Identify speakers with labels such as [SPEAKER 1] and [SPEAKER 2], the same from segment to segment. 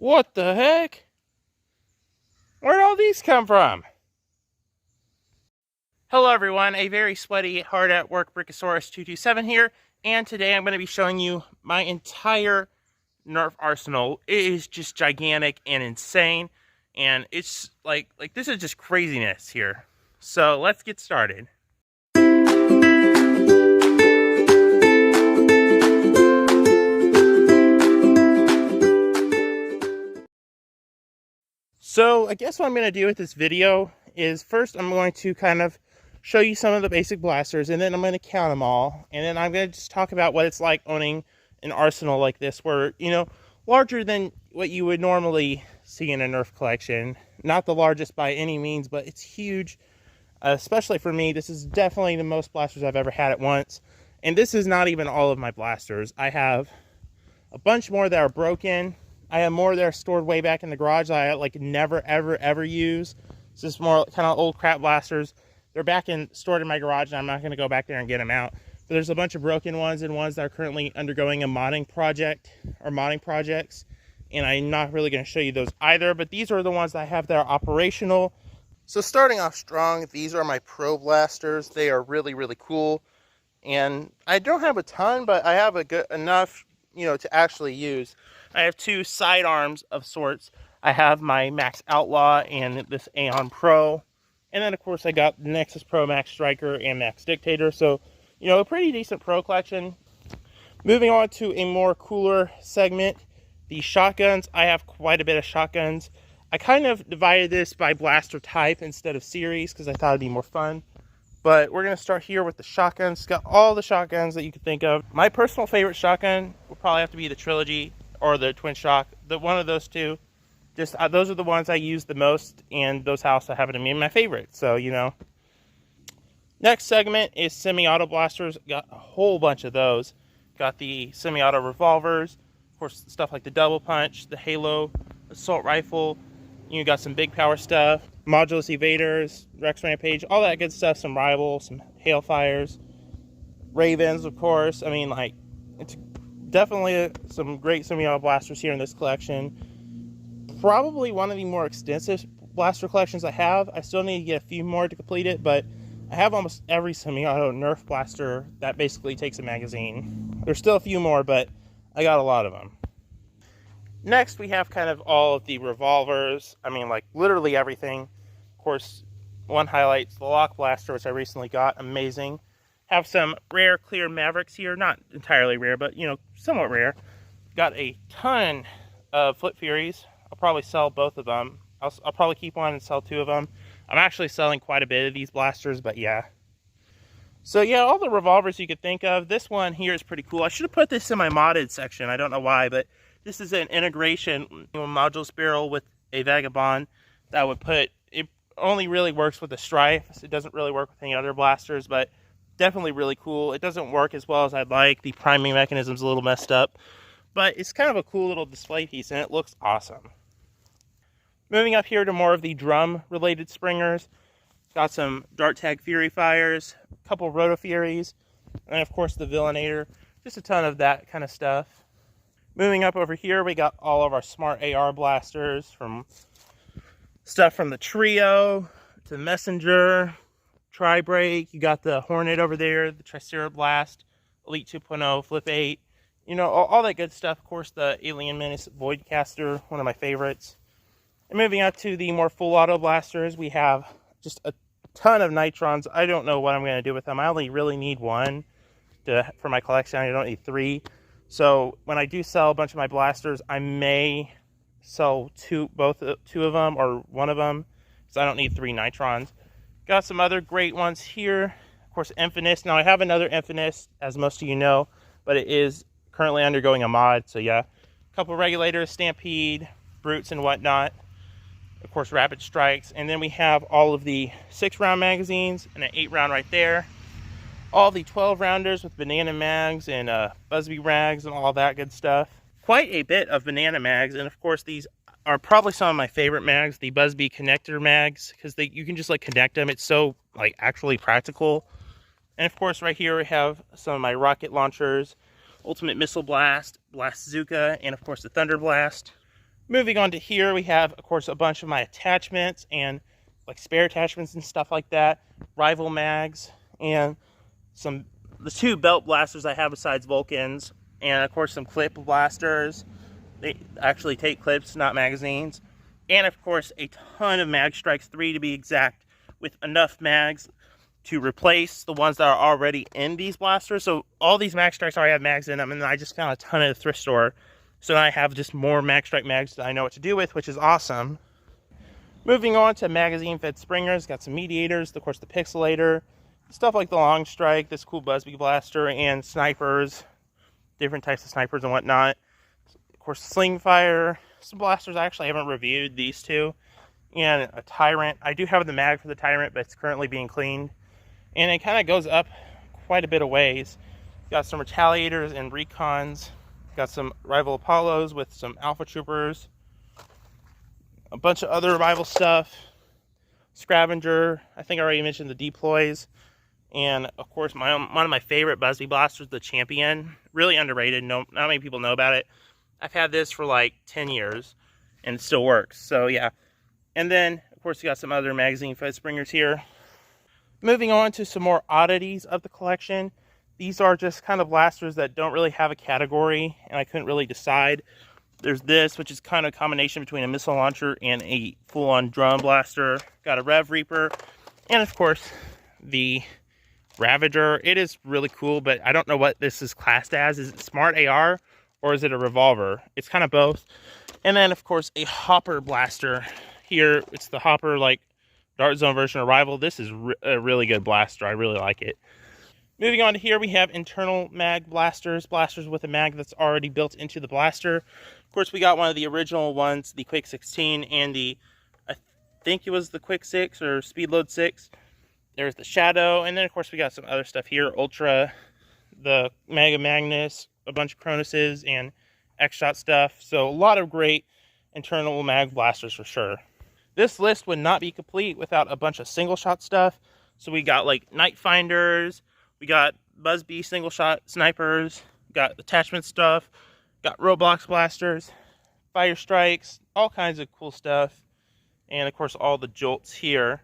[SPEAKER 1] What the heck? Where'd all these come from? Hello everyone, a very sweaty, hard at work Brickosaurus 227 here, and today I'm going to be showing you my entire Nerf arsenal. It is just gigantic and insane, and it's like this is just craziness here. So let's get started. So I guess what I'm going to do with this video is first I'm going to kind of show you some of the basic blasters, and then I'm going to count them all, and then I'm going to just talk about what it's like owning an arsenal like this, where, you know, larger than what you would normally see in a Nerf collection. Not the largest by any means, but it's huge, especially for me. This is definitely the most blasters I've ever had at once, and this is not even all of my blasters. I have a bunch more that are broken. I have more that are stored way back in the garage that I like never ever use. It's just more kind of old crap blasters. They're stored in my garage, and I'm not going to go back there and get them out. But there's a bunch of broken ones and ones that are currently undergoing a modding project or modding projects, and I'm not really going to show you those either. But these are the ones that I have that are operational. So starting off strong, these are my Pro blasters. They are really cool, and I don't have a ton, but I have a good enough, you know, to actually use. I have two sidearms of sorts. I have my Max Outlaw and this Aeon Pro. And then, of course, I got the Nexus Pro, Max Striker, and Max Dictator. So, you know, a pretty decent Pro collection. Moving on to a more cooler segment, the shotguns. I have quite a bit of shotguns. I kind of divided this by blaster type instead of series because I thought it'd be more fun. But we're going to start here with the shotguns. It's got all the shotguns that you could think of. My personal favorite shotgun will probably have to be the Trilogy or the Twin Shock. One of those two. Just those are the ones I use the most, and those also happen to be my favorite. So, you know. Next segment is semi-auto blasters. Got a whole bunch of those. Got the semi-auto revolvers. Of course, stuff like the Double Punch, the Halo assault rifle. You got some big power stuff. Modulus Evaders, Rex Rampage, all that good stuff. Some Rival, some Hailfires, Ravens, of course. I mean, like, it's definitely some great semi-auto blasters here in this collection. Probably one of the more extensive blaster collections I have. I still need to get a few more to complete it, but I have almost every semi-auto Nerf blaster that basically takes a magazine. There's still a few more, but I got a lot of them. Next, we have kind of all of the revolvers. I mean, like, literally everything. Of course, one highlight is the Lock Blaster, which I recently got. Amazing. Have some rare clear Mavericks here. Not entirely rare, but, you know, somewhat rare. Got a ton of Flip Furies. I'll probably sell both of them. I'll probably keep one and sell two of them. I'm actually selling quite a bit of these blasters, but yeah. So yeah, all the revolvers you could think of. This one here is pretty cool. I should have put this in my modded section. I don't know why, but this is an integration, you know, Modulus barrel with a Vagabond that would put, it only really works with the Strife. It doesn't really work with any other blasters, but definitely really cool. It doesn't work as well as I'd like. The priming mechanism's a little messed up, but it's kind of a cool little display piece, and it looks awesome. Moving up here to more of the drum-related springers. Got some Dart Tag Fury Fires, a couple Roto Furies, and of course the Villainator. Just a ton of that kind of stuff. Moving up over here, we got all of our smart AR blasters, from stuff from the Trio to the Messenger, Tri-Break. You got the Hornet over there, the Tricera Blast, Elite 2.0, Flip 8. You know, all that good stuff. Of course, the Alien Menace Voidcaster, one of my favorites. And moving up to the more full auto blasters, we have just a ton of Nitrons. I don't know what I'm going to do with them. I only really need one for my collection. I don't need three. So when I do sell a bunch of my blasters, I may sell two of them or one of them, because I don't need three Nitrons. Got some other great ones here. Of course, Infinus. Now I have another Infinus, as most of you know, but it is currently undergoing a mod. So yeah, a couple regulators, Stampede, Brutes, and whatnot. Of course, Rapid Strikes. And then we have all of the 6-round magazines and an 8-round right there. All the 12-rounders with banana mags and Busby rags and all that good stuff. Quite a bit of banana mags, and of course these are probably some of my favorite mags, the Busby connector mags, because you can just like connect them. It's so like actually practical. And of course right here we have some of my rocket launchers, Ultimate Missile Blast, Blast Bazooka, and of course the Thunder Blast. Moving on to here, we have, of course, a bunch of my attachments and like spare attachments and stuff like that. Rival mags and the 2 belt blasters I have besides Vulcans, and of course some clip blasters. They actually take clips, not magazines. And of course a ton of mag strikes, 3 to be exact, with enough mags to replace the ones that are already in these blasters. So all these mag strikes already have mags in them, and then I just found a ton at the thrift store. So now I have just more mag strike mags that I know what to do with, which is awesome. Moving on to magazine fed springers, got some mediators, of course the pixelator, stuff like the long strike, this cool Busby blaster, and snipers, different types of snipers and whatnot. Of course, sling fire, some blasters I actually haven't reviewed, these 2, and a tyrant. I do have the mag for the tyrant, but it's currently being cleaned, and it kind of goes up quite a bit of ways. Got some retaliators and recons, got some rival Apollos with some alpha troopers, a bunch of other rival stuff, scavenger, I think I already mentioned the deploys, and of course one of my favorite Busby blasters, the Champion. Really underrated, not many people know about it. I've had this for like 10 years and it still works, so yeah. And then of course you got some other magazine fed springers here. Moving on to some more oddities of the collection. These are just kind of blasters that don't really have a category, and I couldn't really decide. There's this, which is kind of a combination between a missile launcher and a full-on drum blaster. Got a Rev Reaper, and of course the Ravager. It is really cool, but I don't know what this is classed as. Is it Smart AR or is it a revolver? It's kind of both. And then of course a Hopper blaster. Here it's the Hopper like Dart Zone version of Rival. This is a really good blaster. I really like it. Moving on to here, we have internal mag blasters, blasters with a mag that's already built into the blaster. Of course, we got one of the original ones, the Quick 16, and I think it was the Quick 6 or Speed Load 6. There's the Shadow, and then of course we got some other stuff here, Ultra, the Mega Magnus, a bunch of Cronuses, and X-Shot stuff. So a lot of great internal mag blasters for sure. This list would not be complete without a bunch of single shot stuff. So we got like Night Finders, we got Busby single shot snipers, got attachment stuff, got Roblox blasters, fire strikes, all kinds of cool stuff. And of course all the jolts here.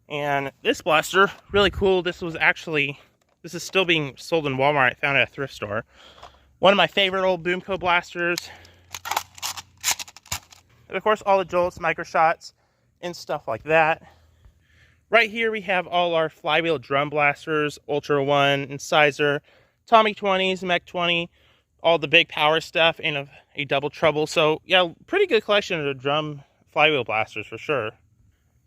[SPEAKER 1] And this blaster, really cool. This is still being sold in Walmart. I found it at a thrift store. One of my favorite old Boomco blasters. And of course all the jolts, micro shots, and stuff like that. Right here we have all our flywheel drum blasters, Ultra 1, Incisor, Tommy 20s, Mech 20, all the big power stuff, and a double trouble. So yeah, pretty good collection of drum flywheel blasters for sure.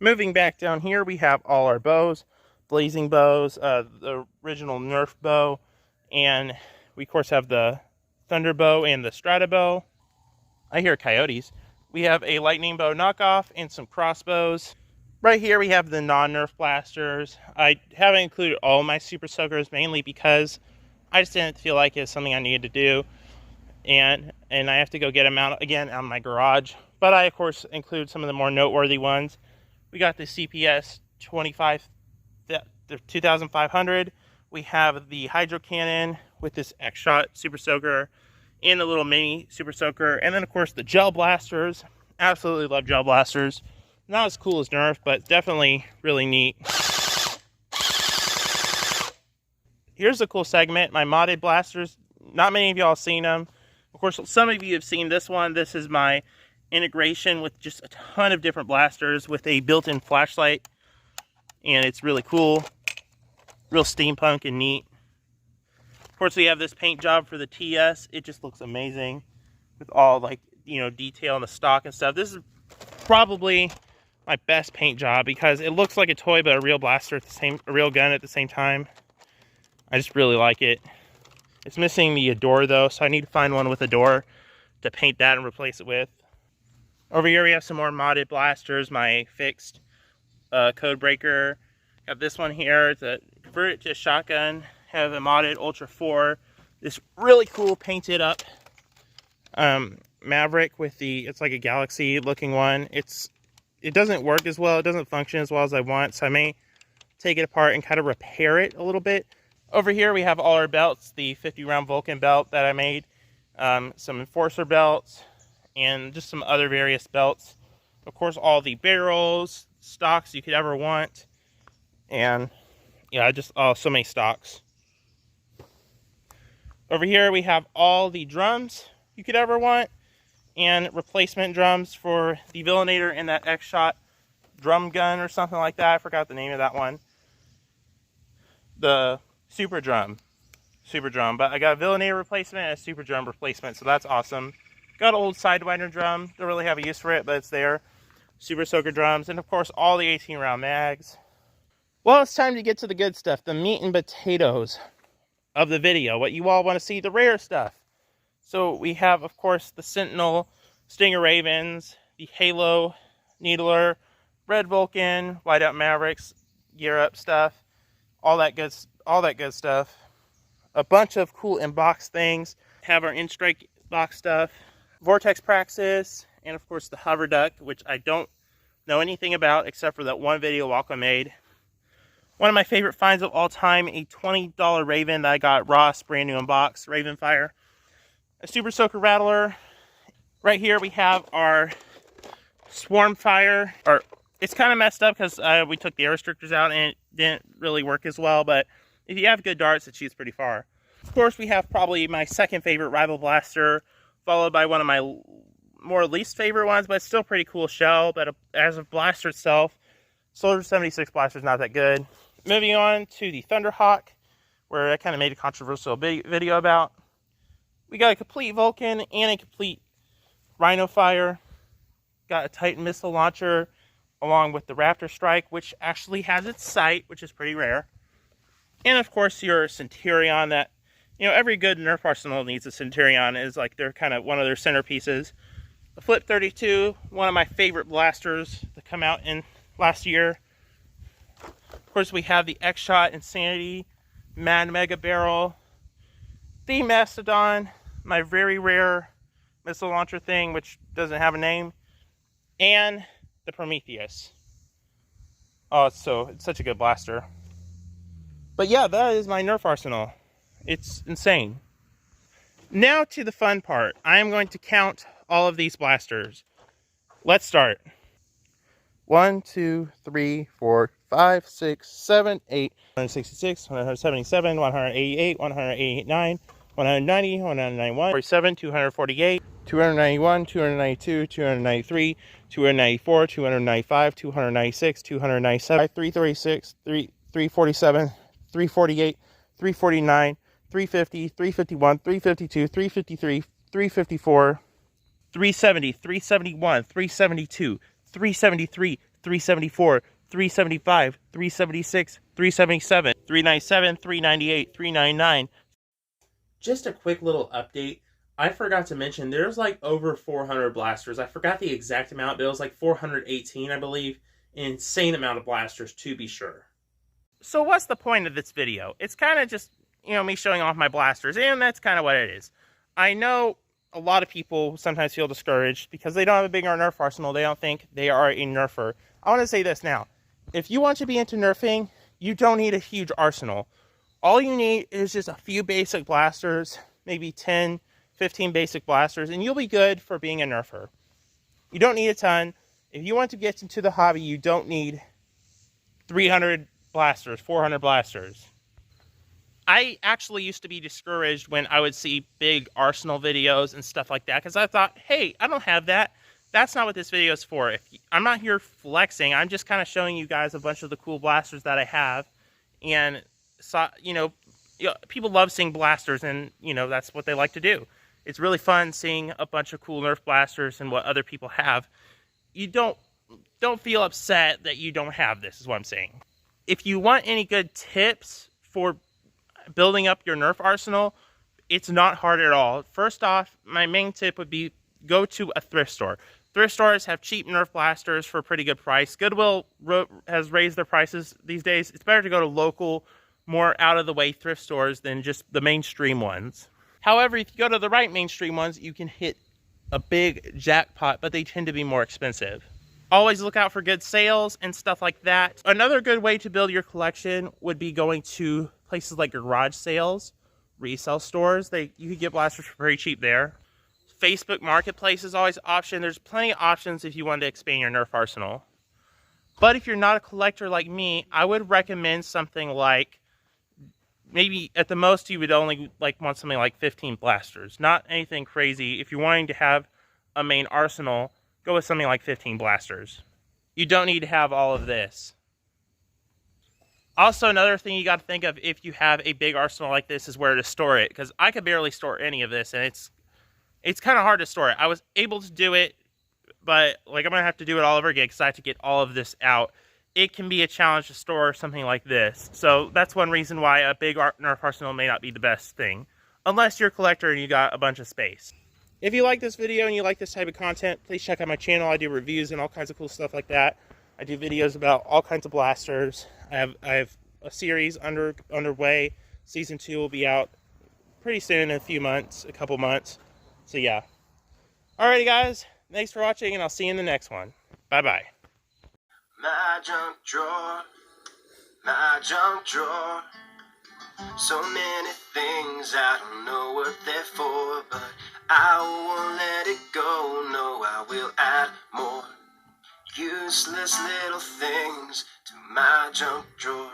[SPEAKER 1] Moving back down here, we have all our bows, blazing bows, the original Nerf bow, and we of course have the Thunder bow and the Strata bow. I hear coyotes. We have a lightning bow knockoff and some crossbows. Right here we have the non-Nerf blasters. I haven't included all my Super Soakers, mainly because I just didn't feel like it's something I needed to do. And I have to go get them out again out of my garage. But I, of course, include some of the more noteworthy ones. We got the CPS 2500. We have the Hydro Cannon with this X-Shot Super Soaker and the little mini Super Soaker. And then, of course, the gel blasters. Absolutely love gel blasters. Not as cool as Nerf, but definitely really neat. Here's a cool segment, my modded blasters. Not many of y'all have seen them. Of course, some of you have seen this one. This is my integration with just a ton of different blasters with a built-in flashlight. And it's really cool. Real steampunk and neat. Of course, we have this paint job for the TS. It just looks amazing with all, like, you know, detail in the stock and stuff. This is probably my best paint job because it looks like a toy but a real blaster at the same, a real gun at the same time. I just really like it. It's missing the door though, so I need to find one with a door to paint that and replace it with. Over here we have some more modded blasters. My fixed code breaker. Got this one here to convert it to a shotgun. Have a modded Ultra 4. This really cool painted up Maverick with the, it's like a galaxy looking one. It doesn't work as well. It doesn't function as well as I want, so I may take it apart and kind of repair it a little bit. Over here we have all our belts, the 50 round Vulcan belt that I made, some Enforcer belts, and just some other various belts. Of course, all the barrels, stocks you could ever want, and yeah, just so many stocks. Over here we have all the drums you could ever want, and replacement drums for the Villainator and that X-Shot drum gun or something like that. I forgot the name of that one. The Super Drum, but I got a Villainator replacement and a Super Drum replacement, so that's awesome. Got an old Sidewinder drum, don't really have a use for it, but it's there. Super Soaker drums, and of course all the 18 round mags. Well, it's time to get to the good stuff, the meat and potatoes of the video, what you all want to see, the rare stuff. So we have, of course, the Sentinel, Stinger Ravens, the Halo Needler, Red Vulcan, Whiteout Mavericks, Gear Up stuff, all that good stuff. A bunch of cool in-box things. Have our In-Strike box stuff, Vortex Praxis, and of course the Hover Duck, which I don't know anything about except for that one video Walker made. One of my favorite finds of all time, a $20 Raven that I got Ross, brand new in box, Raven Fire. A Super Soaker Rattler. Right here we have our Swarm Fire. It's kind of messed up because we took the air restrictors out and it didn't really work as well, but if you have good darts, it shoots pretty far. Of course, we have probably my second favorite Rival Blaster, followed by one of my more least favorite ones, but it's still pretty cool shell. But as a blaster itself, Soldier 76 blaster is not that good. Moving on to the Thunderhawk, where I kind of made a controversial video about. We got a complete Vulcan and a complete Rhino Fire. Got a Titan missile launcher along with the Raptor Strike, which actually has its sight, which is pretty rare. And of course your Centurion that, you know, every good Nerf arsenal needs a Centurion. Is like they're kind of one of their centerpieces. The Flip 32, one of my favorite blasters that come out in last year. Of course, we have the X-Shot Insanity Mad Mega Barrel, the Mastodon, my very rare missile launcher thing, which doesn't have a name, and the Prometheus. Oh, it's such a good blaster. But yeah, that is my Nerf arsenal. It's insane. Now to the fun part. I am going to count all of these blasters. Let's start. 1, 2, 3, 4, 5, 6, 7, 8, 166, 177, 188, 189, 190, 191, 47, 248, 291, 292, 293, 294, 295, 296, 297, 336, 347, 348, 349, 350, 351, 352, 353, 354, 370, 371, 372, 373, 374, 375, 376, 377, 397, 398, 399. Just a quick little update. I forgot to mention there's like over 400 blasters. I forgot the exact amount, but it was like 418, I believe. An insane amount of blasters, to be sure. So what's the point of this video? It's kind of just, you know, me showing off my blasters, and that's kind of what it is. I know a lot of people sometimes feel discouraged because they don't have a big Nerf arsenal. They don't think they are a Nerfer. I want to say this now. If you want to be into Nerfing, you don't need a huge arsenal. All you need is just a few basic blasters, maybe 10, 15 basic blasters, and you'll be good for being a Nerfer. You don't need a ton. If you want to get into the hobby, you don't need 300 blasters, 400 blasters. I actually used to be discouraged when I would see big arsenal videos and stuff like that, because I thought, hey, I don't have that. That's not what this video is for. I'm not here flexing. I'm just kind of showing you guys a bunch of the cool blasters that I have. And, so, people love seeing blasters, and, that's what they like to do. It's really fun seeing a bunch of cool Nerf blasters and what other people have. You don't feel upset that you don't have this, is what I'm saying. If you want any good tips for building up your Nerf arsenal, it's not hard at all. First off, my main tip would be go to a thrift store. Thrift stores have cheap Nerf blasters for a pretty good price. Goodwill has raised their prices these days. It's better to go to local, more out-of-the-way thrift stores than just the mainstream ones. However, if you go to the right mainstream ones, you can hit a big jackpot, but they tend to be more expensive. Always look out for good sales and stuff like that. Another good way to build your collection would be going to places like garage sales, resale stores. You could get blasters for very cheap there. Facebook Marketplace is always an option. There's plenty of options if you want to expand your Nerf arsenal. But if you're not a collector like me, I would recommend something like, maybe at the most you would only want something like 15 blasters. Not anything crazy. If you're wanting to have a main arsenal, go with something like 15 blasters. You don't need to have all of this. Also, another thing you got to think of if you have a big arsenal like this is where to store it. Because I could barely store any of this, and it's kind of hard to store it. I was able to do it, but I'm going to have to do it all over again because I have to get all of this out. It can be a challenge to store something like this. So that's one reason why a big Nerf arsenal may not be the best thing. Unless you're a collector and you got a bunch of space. If you like this video and you like this type of content, please check out my channel. I do reviews and all kinds of cool stuff like that. I do videos about all kinds of blasters. I have a series underway. Season 2 will be out pretty soon, in a couple months. So yeah. Alrighty guys, thanks for watching and I'll see you in the next one. Bye-bye.
[SPEAKER 2] My junk drawer, my junk drawer. So many things I don't know what they're for, but I won't let it go. No, I will add more useless little things to my junk drawer.